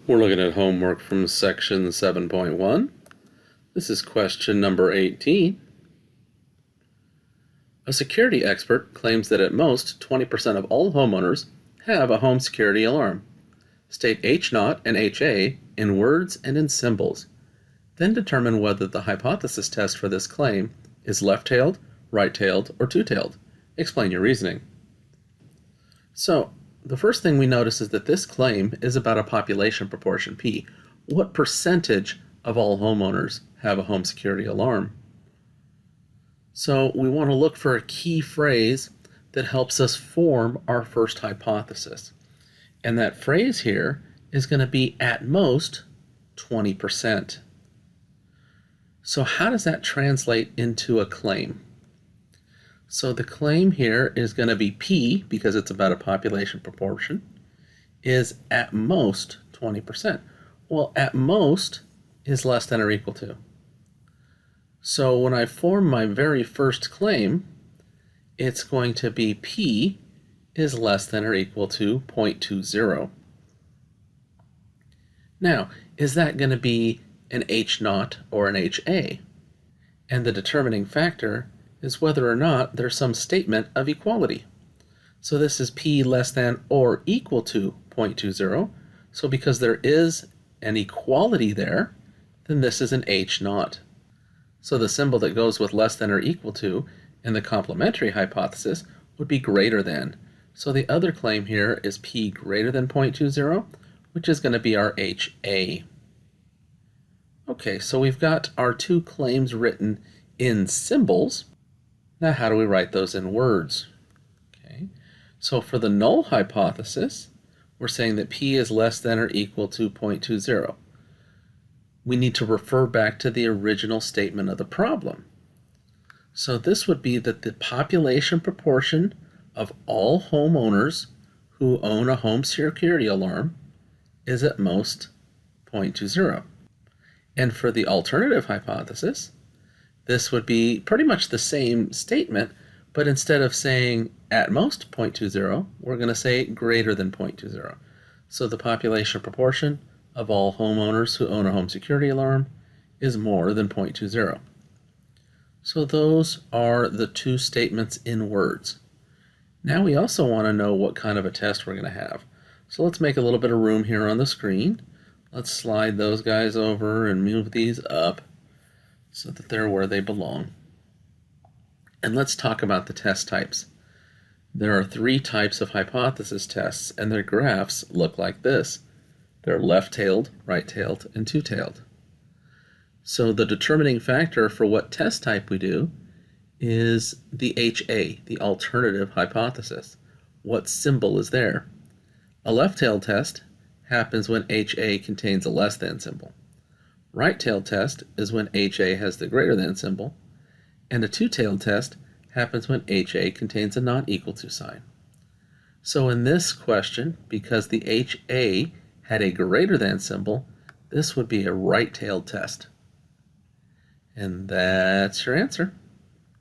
We're looking at homework from section 7.1. This is question number 18. A security expert claims that at most 20% of all homeowners have a home security alarm. State H0 and HA in words and in symbols. Then determine whether the hypothesis test for this claim is left-tailed, right-tailed, or two-tailed. Explain your reasoning. So, the first thing we notice is that this claim is about a population proportion, P. What percentage of all homeowners have a home security alarm? So we want to look for a key phrase that helps us form our first hypothesis. And that phrase here is going to be at most 20%. So how does that translate into a claim? So the claim here is going to be P, because it's about a population proportion, is at most 20%. Well, at most is less than or equal to. So when I form my very first claim, it's going to be P is less than or equal to 0.20. Now, is that going to be an H0 or an HA? And the determining factor is whether or not there's some statement of equality. So this is P less than or equal to 0.20. So because there is an equality there, then this is an H0. So the symbol that goes with less than or equal to in the complementary hypothesis would be greater than. So the other claim here is P greater than 0.20, which is going to be our HA. Okay, so we've got our two claims written in symbols. Now how do we write those in words? Okay, so for the null hypothesis, we're saying that P is less than or equal to 0.20. We need to refer back to the original statement of the problem. So this would be that the population proportion of all homeowners who own a home security alarm is at most 0.20. And for the alternative hypothesis, this would be pretty much the same statement, but instead of saying at most 0.20, we're going to say greater than 0.20. So the population proportion of all homeowners who own a home security alarm is more than 0.20. So those are the two statements in words. Now we also want to know what kind of a test we're going to have. So let's make a little bit of room here on the screen. Let's slide those guys over and move these up so that they're where they belong. And let's talk about the test types. There are three types of hypothesis tests, and their graphs look like this. They're left-tailed, right-tailed, and two-tailed. So the determining factor for what test type we do is the HA, the alternative hypothesis. What symbol is there? A left-tailed test happens when HA contains a less than symbol. Right-tailed test is when HA has the greater than symbol, and a two-tailed test happens when HA contains a not equal to sign. So in this question, because the HA had a greater than symbol, this would be a right-tailed test. And that's your answer.